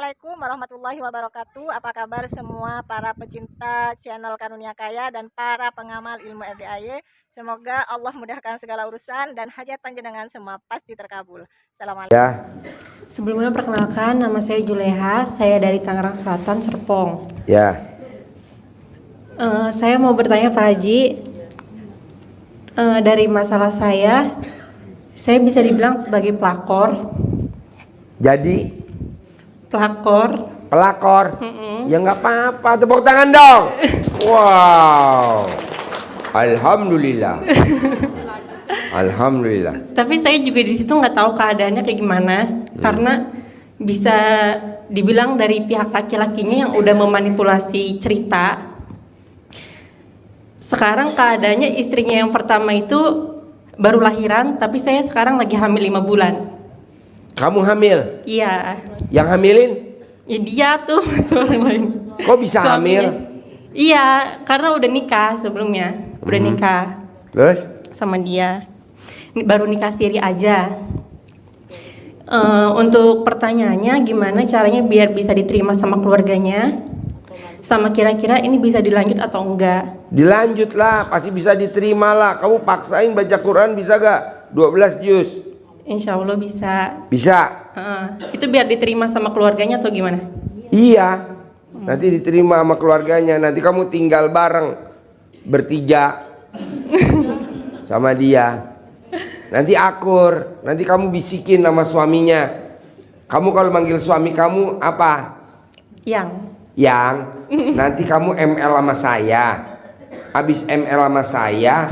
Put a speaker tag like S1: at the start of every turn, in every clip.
S1: Assalamualaikum warahmatullahi wabarakatuh. Apa kabar semua para pecinta channel Karunia Kaya dan para pengamal ilmu RDAY. Semoga Allah mudahkan segala urusan dan hajat panjenengan semua pasti terkabul. Assalamualaikum.
S2: Ya,
S3: Sebelumnya perkenalkan, nama saya Juleha, saya dari Tangerang Selatan, Serpong.
S2: ya.
S3: Saya mau bertanya Pak Haji, dari masalah saya bisa dibilang sebagai pelakor.
S2: Jadi
S3: Pelakor.
S2: pelakor. Ya nggak apa-apa, tepuk tangan dong. Wow. Alhamdulillah. Alhamdulillah.
S3: Tapi saya juga di situ nggak tahu keadaannya kayak gimana, karena bisa dibilang dari pihak laki-lakinya yang udah memanipulasi cerita. Sekarang keadaannya istrinya yang pertama itu baru lahiran, tapi saya sekarang lagi hamil 5 bulan.
S2: Kamu hamil?
S3: Iya.
S2: Yang hamilin?
S3: Ya dia tuh orang lain.
S2: Kok bisa
S3: Suaminya.
S2: hamil?
S3: Iya, karena udah nikah sebelumnya. Udah nikah
S2: Terus?
S3: sama dia. Baru nikah siri aja. Untuk pertanyaannya gimana caranya biar bisa diterima sama keluarganya? Sama kira-kira ini bisa dilanjut atau enggak?
S2: Dilanjut lah, pasti bisa diterima lah. Kamu paksain baca Quran bisa gak? 12 juz.
S3: Insya Allah bisa.
S2: Bisa?
S3: Itu biar diterima sama keluarganya atau gimana?
S2: Iya. Nanti diterima sama keluarganya. Nanti kamu tinggal bareng bertiga sama dia. Nanti akur. Nanti kamu bisikin sama suaminya. Kamu kalau manggil suami kamu apa? Yang. Nanti kamu ML sama saya. Habis ML sama saya,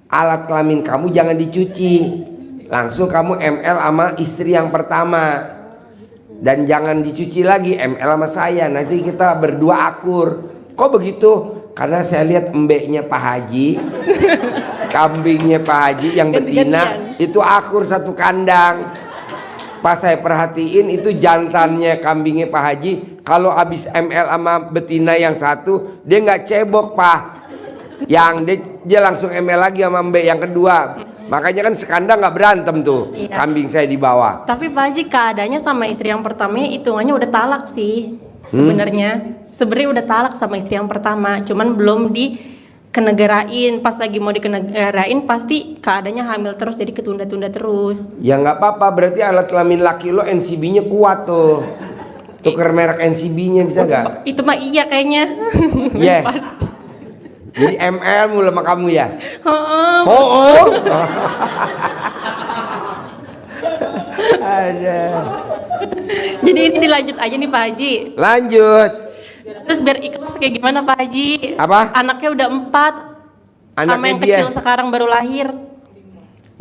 S2: alat kelamin kamu jangan dicuci. Langsung kamu ML sama istri yang pertama. Dan jangan dicuci lagi, ML sama saya. Nanti kita berdua akur. Kok begitu? Karena saya lihat embeknya Pak Haji, kambingnya Pak Haji yang betina itu akur satu kandang. Pas saya perhatiin itu jantannya kambingnya Pak Haji, kalau habis ML sama betina yang satu dia nggak cebok Pak. Yang dia langsung ML lagi sama mbek yang kedua. Makanya kan sekandang nggak berantem tuh. Iya. Kambing saya di bawah.
S3: Tapi Pak Haji keadaannya sama istri yang pertama hitungannya udah talak sih sebenarnya. Sebenarnya udah talak sama istri yang pertama, cuman belum dikenegarain. Pas lagi mau dikenegarain pasti keadaannya hamil terus, jadi ketunda-tunda terus.
S2: Ya nggak apa-apa, berarti alat kelamin laki lo NCB-nya kuat tuh. Tuker merek NCB-nya bisa nggak?
S3: Itu mah iya kayaknya.
S2: Iya. Jadi ML mulu sama kamu ya?
S3: Oh.
S2: Ada.
S3: Jadi ini dilanjut aja nih Pak Haji.
S2: Lanjut.
S3: Terus biar ikhlas kayak gimana Pak Haji?
S2: Apa?
S3: Anaknya udah 4. Sama
S2: Anaknya
S3: yang
S2: dia.
S3: kecil sekarang baru lahir.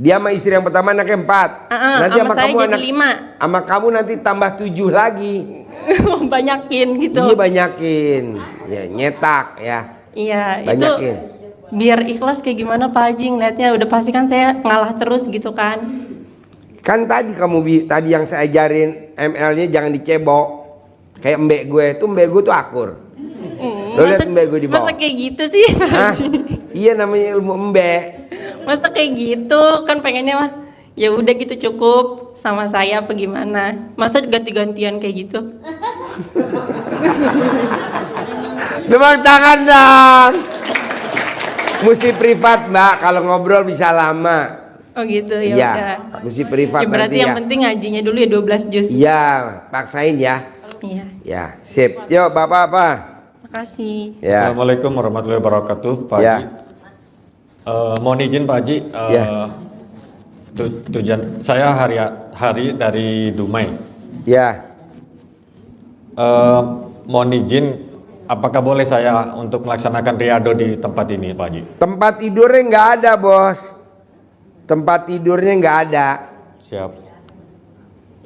S2: Dia sama istri yang pertama anaknya 4. Nanti
S3: sama saya jadi 5.
S2: Sama kamu nanti tambah 7 lagi.
S3: Banyakin gitu.
S2: Iya banyakin. Ya nyetak ya.
S3: Iya,
S2: Banyakin.
S3: itu biar ikhlas kayak gimana Pak Haji ngeliatnya, udah pasti kan saya ngalah terus gitu kan.
S2: Kan tadi tadi yang saya ajarin ML-nya jangan dicebok. Kayak mbek gue tuh akur. Lo lihat mbek gue di bawah.
S3: Masa kayak gitu sih Pak Haji?
S2: Iya namanya ilmu mbek.
S3: Masa kayak gitu, kan pengennya mah ya udah gitu cukup sama saya apa gimana. Masa ganti-gantian kayak gitu?
S2: Tepuk tangan dong. Mesti privat Mbak, kalau ngobrol bisa lama.
S3: Oh gitu ya
S2: Iya,
S3: udah.
S2: mesti privat
S3: Ya, berarti
S2: nanti
S3: yang
S2: ya.
S3: penting ngajinya dulu ya 12 juz.
S2: Iya, paksain ya.
S3: Iya.
S2: Ya, sip. Yuk, Bapak apa?
S3: Makasih.
S2: Ya.
S4: Assalamualaikum warahmatullahi wabarakatuh, Pak
S2: Ya.
S4: Haji. Mohon izin Pak Haji,
S2: Ya.
S4: tujuan saya hari dari Dumai.
S2: Ya.
S4: Mohon izin, apakah boleh saya untuk melaksanakan riado di tempat ini, Pak Haji?
S2: Tempat tidurnya nggak ada, Bos. Tempat tidurnya nggak ada.
S4: Siap.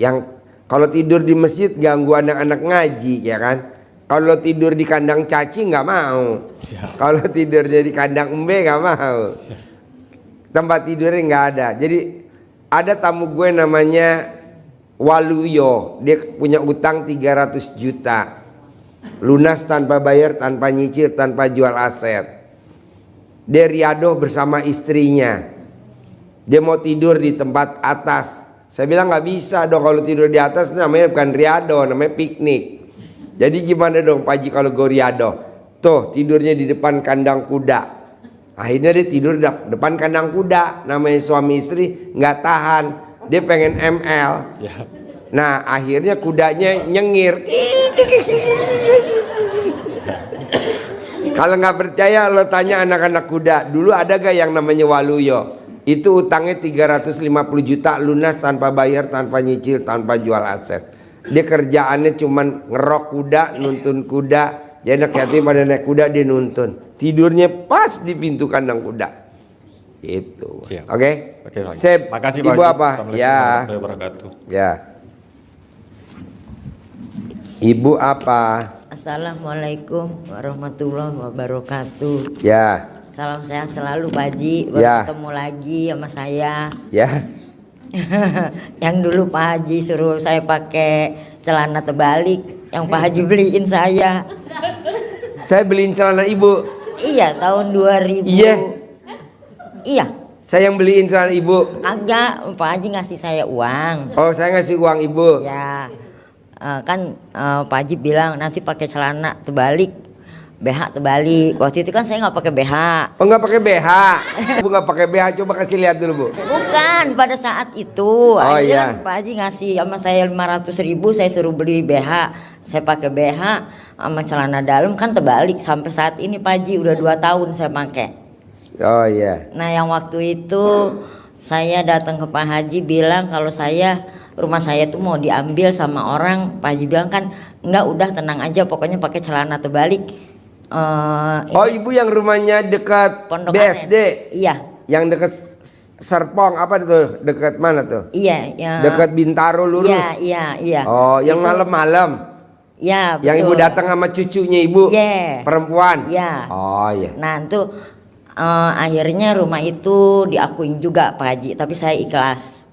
S2: Yang kalau tidur di masjid ganggu anak-anak ngaji, ya kan? Kalau tidur di kandang caci nggak mau.
S4: Siap.
S2: Kalau tidurnya di kandang embe nggak mau. Tempat tidurnya nggak ada. Jadi ada tamu gue namanya Waluyo. Dia punya utang 300 juta. Lunas tanpa bayar, tanpa nyicil, tanpa jual aset. Dia riado bersama istrinya. Dia mau tidur di tempat atas Saya bilang nggak bisa dong kalau tidur di atas, namanya bukan riado, namanya piknik. Jadi gimana dong Pak Haji kalau gue riado? Tuh tidurnya di depan kandang kuda. Akhirnya dia tidur di depan kandang kuda. Namanya suami istri nggak tahan, dia pengen ML.
S4: Ya.
S2: Nah akhirnya kudanya nyengir. Kalau nggak percaya lo tanya anak-anak kuda. Dulu ada gak yang namanya Waluyo? Itu utangnya 350 juta lunas tanpa bayar, tanpa nyicil, tanpa jual aset. Dia kerjaannya cuman ngerok kuda, nuntun kuda. Jadi anak yatim pada naik kuda dia nuntun. Tidurnya pas di pintu kandang kuda. Itu.
S4: Siap.
S2: Oke?
S4: Oke, Pak Haji.
S2: Sip.
S4: Makasih Pak
S2: Ibu
S4: Haji.
S2: apa?
S4: Assalamualaikum
S2: Ya.
S4: warahmatullahi wabarakatuh.
S2: Ya. Ibu apa?
S5: Assalamualaikum warahmatullahi wabarakatuh.
S2: Ya.
S5: Salam sehat selalu Pak Haji.
S2: Ya.
S5: Bertemu lagi sama saya.
S2: Ya.
S5: Yang dulu Pak Haji suruh saya pakai celana terbalik, yang Pak Haji beliin saya.
S2: Saya beliin celana ibu.
S5: Iya, tahun 2000.
S2: Iya.
S5: Iya.
S2: Saya yang beliin celana ibu.
S5: Agak Pak Haji ngasih saya uang.
S2: Oh, saya ngasih uang ibu.
S5: Ya. Kan Pak Haji bilang nanti pakai celana terbalik, BH terbalik. Waktu itu kan saya nggak pakai BH.
S2: Oh, nggak pakai BH. Ibu nggak pakai BH, coba kasih lihat dulu bu.
S5: Bukan pada saat itu.
S2: Oh,
S5: Akhirnya
S2: iya.
S5: Pak Haji ngasih sama saya 500.000, saya suruh beli BH. Saya pakai BH sama celana dalam kan terbalik. Sampai saat ini Pak Haji udah 2 tahun saya pakai.
S2: Oh iya.
S5: Nah yang waktu itu saya datang ke Pak Haji bilang kalau rumah saya tuh mau diambil sama orang. Pak Haji bilang kan enggak, udah tenang aja, pokoknya pakai celana terbalik.
S2: Oh ibu yang rumahnya dekat
S5: Pondok
S2: BSD.
S5: Aren. Iya.
S2: Yang dekat Serpong apa tuh? Dekat mana tuh?
S5: Iya, ya.
S2: Dekat Bintaro lurus.
S5: Iya.
S2: Oh, yang
S5: Itu-
S2: malam-malam.
S5: Iya,
S2: Yang ibu
S5: betul.
S2: datang sama cucunya ibu.
S5: Iya.
S2: Perempuan.
S5: Iya.
S2: Oh iya.
S5: Nah itu akhirnya rumah itu diakuin juga Pak Haji, tapi saya ikhlas.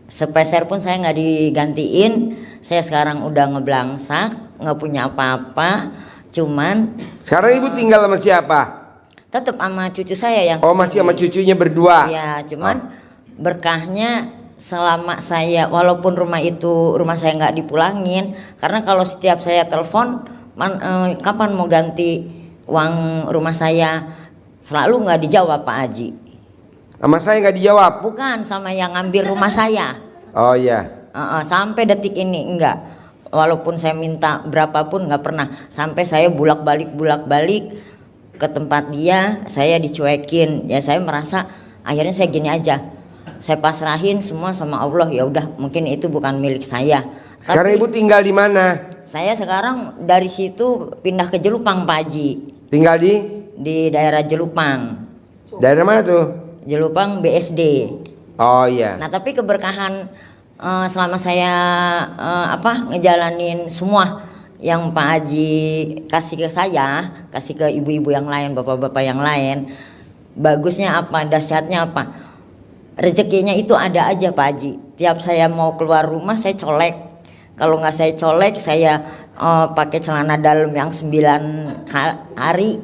S5: Sepeser pun saya nggak digantiin. Saya sekarang udah ngeblangsak, nggak punya apa-apa. Cuman
S2: Sekarang ibu tinggal sama siapa?
S5: tetap sama cucu saya yang
S2: Oh masih sama cucunya berdua.
S5: ya, cuman berkahnya selama saya, walaupun rumah saya nggak dipulangin, karena kalau setiap saya telepon kapan mau ganti uang rumah saya, selalu nggak dijawab Pak Haji.
S2: Sama saya nggak dijawab.
S5: Bukan, sama yang ngambil rumah saya.
S2: Oh iya.
S5: Sampai detik ini enggak. Walaupun saya minta berapapun nggak pernah. Sampai saya bulak-balik ke tempat dia, saya dicuekin. Ya saya merasa akhirnya saya gini aja. Saya pasrahin semua sama Allah, ya udah, mungkin itu bukan milik saya.
S2: Sekarang
S5: Tapi
S2: ibu tinggal di mana?
S5: saya sekarang dari situ pindah ke Jelupang Pak Haji.
S2: Tinggal
S5: Di daerah Jelupang.
S2: daerah mana tuh?
S5: Jelupang BSD.
S2: Oh iya.
S5: Nah tapi keberkahan selama saya ngejalanin semua yang Pak Haji kasih ke saya, kasih ke ibu-ibu yang lain, bapak-bapak yang lain, bagusnya apa, dahsyatnya apa, rezekinya itu ada aja Pak Haji. Tiap saya mau keluar rumah saya colek, kalau nggak saya colek saya pakai celana dalam yang 9 hari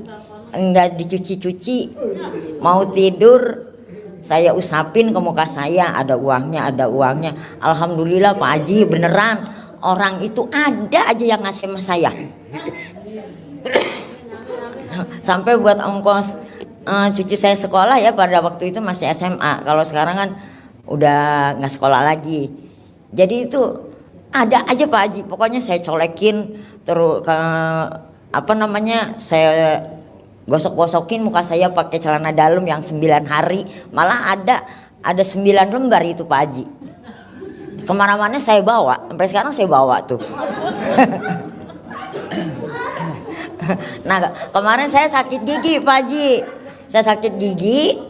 S5: enggak dicuci-cuci, mau tidur saya usapin ke muka saya, ada uangnya. Alhamdulillah Pak Haji, beneran orang itu ada aja yang ngasih sama saya. Sampai buat ongkos cucu saya sekolah ya, pada waktu itu masih SMA. Kalau sekarang kan udah nggak sekolah lagi. Jadi itu ada aja Pak Haji. Pokoknya saya colekin terus saya gosok-gosokin muka saya pakai celana dalam yang 9 hari, malah ada 9 lembar itu Pak Haji. Kemana-mana saya bawa, sampai sekarang saya bawa tuh. Nah kemarin saya sakit gigi Pak Haji, saya sakit gigi,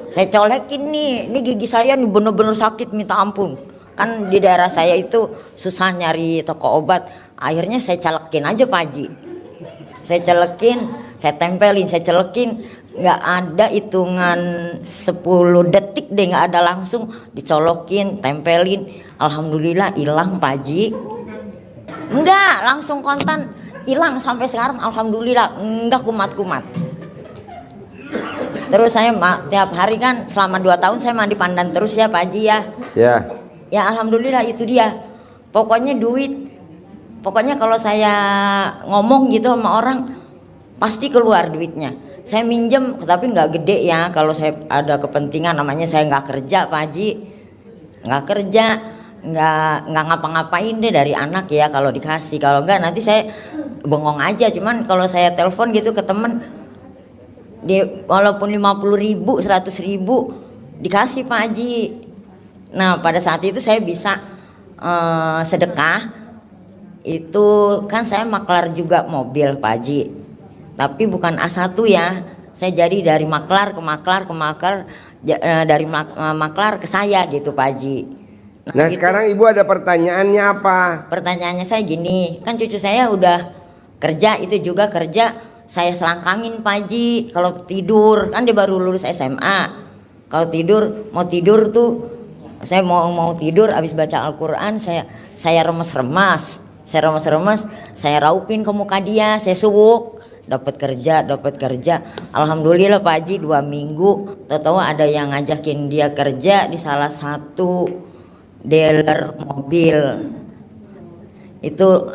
S5: saya colekin ini gigi saya nih bener-bener sakit minta ampun. Kan di daerah saya itu susah nyari toko obat, akhirnya saya calekin aja Pak Haji. Saya celekin, saya tempelin, saya celekin, nggak ada hitungan 10 detik deh, nggak ada, langsung dicolokin, tempelin, alhamdulillah hilang Pak Haji. Enggak, langsung kontan hilang sampai sekarang, alhamdulillah, enggak kumat-kumat. Terus saya tiap hari kan selama 2 tahun saya mandi pandan terus ya Pak Haji ya.
S2: Ya.
S5: Ya alhamdulillah itu dia. Pokoknya duit. Pokoknya kalau saya ngomong gitu sama orang pasti keluar duitnya. Saya minjem tapi nggak gede ya. Kalau saya ada kepentingan namanya saya nggak kerja Pak Haji. Nggak kerja, nggak ngapa-ngapain deh dari anak ya kalau dikasih. Kalau enggak nanti saya bengong aja. Cuman kalau saya telepon gitu ke temen, walaupun 50.000, 100.000 dikasih Pak Haji. Nah pada saat itu saya bisa sedekah. Itu kan saya maklar juga mobil Pak Haji. Tapi bukan A1 ya. Saya jadi dari maklar ke maklar ke maklar, dari maklar ke saya gitu Pak Haji.
S2: Nah
S5: gitu.
S2: sekarang ibu ada pertanyaannya apa?
S5: Pertanyaannya saya gini, kan cucu saya udah kerja, itu juga kerja, saya selangkangin Pak Haji. Kalau tidur, kan dia baru lulus SMA. Kalau tidur, mau tidur tuh, saya mau tidur habis baca Al-Quran, saya remes-remes, saya raupin ke muka dia, saya suwuk. Dapat kerja. Alhamdulillah Pak Haji 2 minggu, tahu ada yang ngajakin dia kerja di salah satu dealer mobil. Itu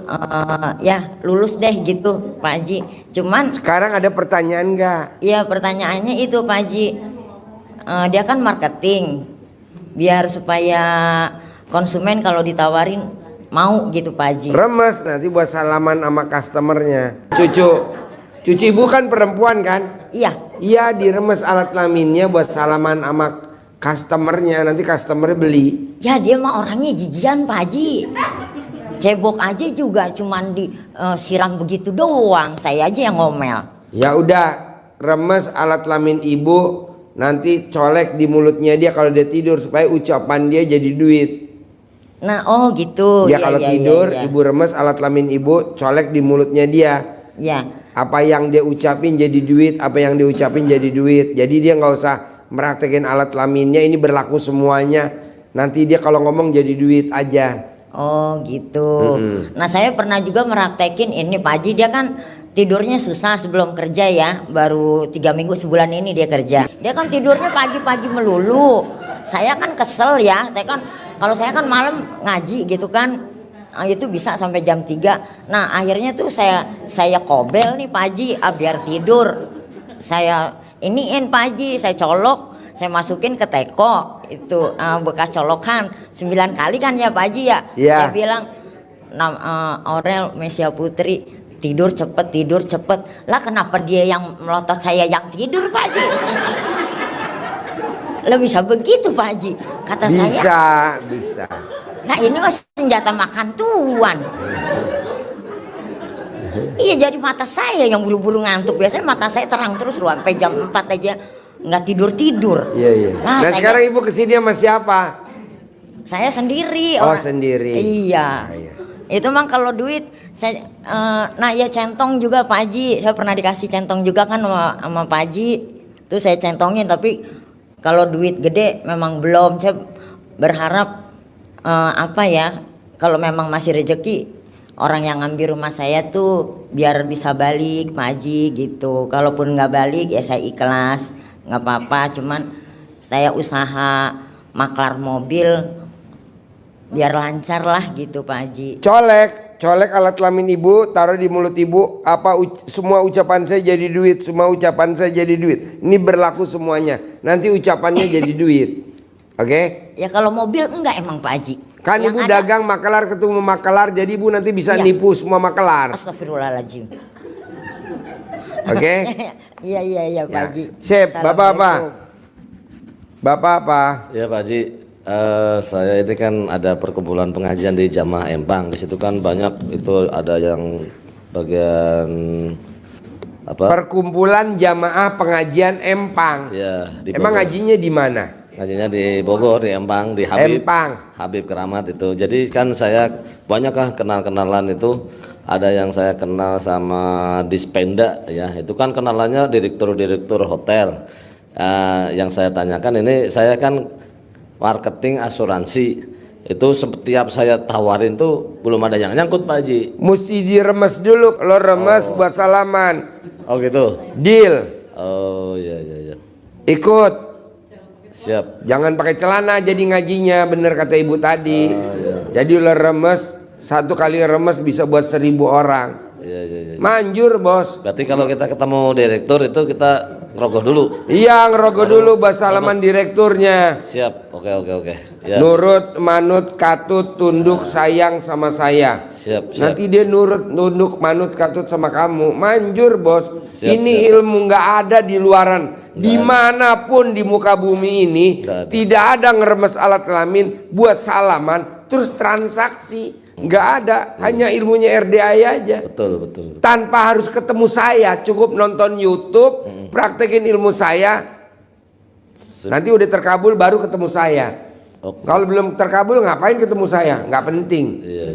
S5: ya lulus deh gitu Pak Haji. Cuman
S2: Sekarang ada pertanyaan nggak?
S5: ya pertanyaannya itu Pak Haji, dia kan marketing biar supaya konsumen kalau ditawarin mau gitu Pak Haji.
S2: Remes nanti buat salaman sama customernya. Cucu ibu kan perempuan kan?
S5: Iya.
S2: Iya, diremes alat kelaminnya buat salaman sama customernya, nanti customer beli.
S5: Ya dia mah orangnya jijian Pak Haji. Cebok aja juga cuman disiram begitu doang, saya aja yang ngomel.
S2: Ya udah, remes alat kelamin ibu, nanti colek di mulutnya dia kalau dia tidur supaya ucapan dia jadi duit.
S5: Nah, oh gitu.
S2: Ya kalau tidur
S5: ya.
S2: ibu remes alat kelamin ibu, colek di mulutnya dia.
S5: Ya.
S2: Apa yang dia ucapin jadi duit, apa yang dia ucapin jadi duit. Jadi dia nggak usah meraktekin alat kelaminnya, ini berlaku semuanya. Nanti dia kalau ngomong jadi duit aja.
S5: Oh gitu. Nah saya pernah juga meraktekin ini Pak Haji, dia kan tidurnya susah sebelum kerja ya, baru 3 minggu sebulan ini dia kerja. Dia kan tidurnya pagi-pagi melulu. Saya kan kesel ya, kalau saya kan malam ngaji gitu kan, itu bisa sampai jam 3. Nah akhirnya tuh saya kobel nih Pak Haji, biar tidur. Saya iniin Pak Haji, saya colok, saya masukin ke teko itu bekas colokan 9 kali kan ya Pak Haji ya.
S2: Iya.
S5: Saya bilang Aurel Mesia Putri tidur cepet. Lah kenapa dia yang melotot, saya yang tidur Pak Haji? Lah bisa begitu Pak Haji? Kata saya.
S2: Bisa.
S5: Nah ini mas senjata makan tuan. Iya jadi mata saya yang buru-buru ngantuk. Biasanya mata saya terang terus loh sampai jam 4 aja nggak tidur.
S2: Iya. Nah sekarang ibu kesini sama siapa?
S5: Saya sendiri.
S2: Oh sendiri.
S5: Iya. Itu mah kalau duit saya nah ya centong juga Pak Haji. Saya pernah dikasih centong juga kan sama Pak Haji. Itu saya centongin, tapi kalau duit gede memang belum. Saya berharap apa ya, kalau memang masih rezeki orang yang ngambil rumah saya tuh biar bisa balik Pak Haji gitu. Kalaupun nggak balik ya saya ikhlas, nggak apa-apa. Cuman saya usaha maklar mobil biar lancar lah gitu Pak Haji.
S2: Colek alat kelamin ibu, taruh di mulut ibu. Semua ucapan saya jadi duit, semua ucapan saya jadi duit. Ini berlaku semuanya. Nanti ucapannya jadi duit. Oke?
S5: Ya kalau mobil enggak emang Pak Haji.
S2: Kan
S5: yang
S2: ibu
S5: ada,
S2: dagang makelar ketemu makelar, jadi ibu nanti bisa
S5: Iya.
S2: nipu semua makelar.
S5: Astagfirullahaladzim.
S2: Oke?
S5: Iya Pak
S2: Ya.
S5: Haji.
S2: Sip, Bapak apa?
S5: Assalamualaikum.
S2: Bapak apa?
S6: Ya Pak Haji, saya ini kan ada perkumpulan pengajian di Jamaah Empang. Di situ kan banyak itu ada yang bagian apa?
S2: Perkumpulan Jamaah Pengajian Empang.
S6: Ya, di
S2: Emang
S6: Bogor.
S2: ngajinya di mana?
S6: Ngajinya di Bogor, di Empang, di Habib.
S2: Empang.
S6: Habib Keramat itu. Jadi kan saya banyakkah kenal-kenalan itu. Ada yang saya kenal sama Dispenda ya. Itu kan kenalannya direktur hotel. Yang saya tanyakan ini, saya kan marketing asuransi. Itu setiap saya tawarin tuh belum ada yang nyangkut Pak Haji.
S2: Mesti diremes dulu. Lo remes buat salaman.
S6: Oh gitu.
S2: Deal.
S6: Oh iya.
S2: Ikut.
S6: Siap.
S2: Jangan pakai celana jadi ngajinya, bener kata ibu tadi. Jadi ular remes, 1 kali remes bisa buat 1000 orang.
S6: Iya.
S2: Manjur bos.
S6: Berarti kalau kita ketemu direktur itu kita ngerogoh dulu.
S2: Iya, ngerogoh dulu bahasa salaman direkturnya.
S6: Siap. Oke. Ya.
S2: Nurut, manut, katut, tunduk, sayang sama saya.
S6: Siap.
S2: Nanti dia nurut, tunduk, manut, katut sama kamu. Manjur bos.
S6: Siap,
S2: Ini
S6: siap.
S2: ilmu nggak ada di luaran. Dimanapun di muka bumi ini
S6: Nggak ada.
S2: tidak ada ngeremes alat kelamin buat salaman terus transaksi. Nggak ada. Hanya ilmunya RDI aja.
S6: Betul.
S2: Tanpa harus ketemu saya, cukup nonton YouTube, praktekin ilmu saya. Nanti udah terkabul baru ketemu saya.
S6: Oke.
S2: Kalau belum terkabul ngapain ketemu saya? Nggak penting.
S6: Iya.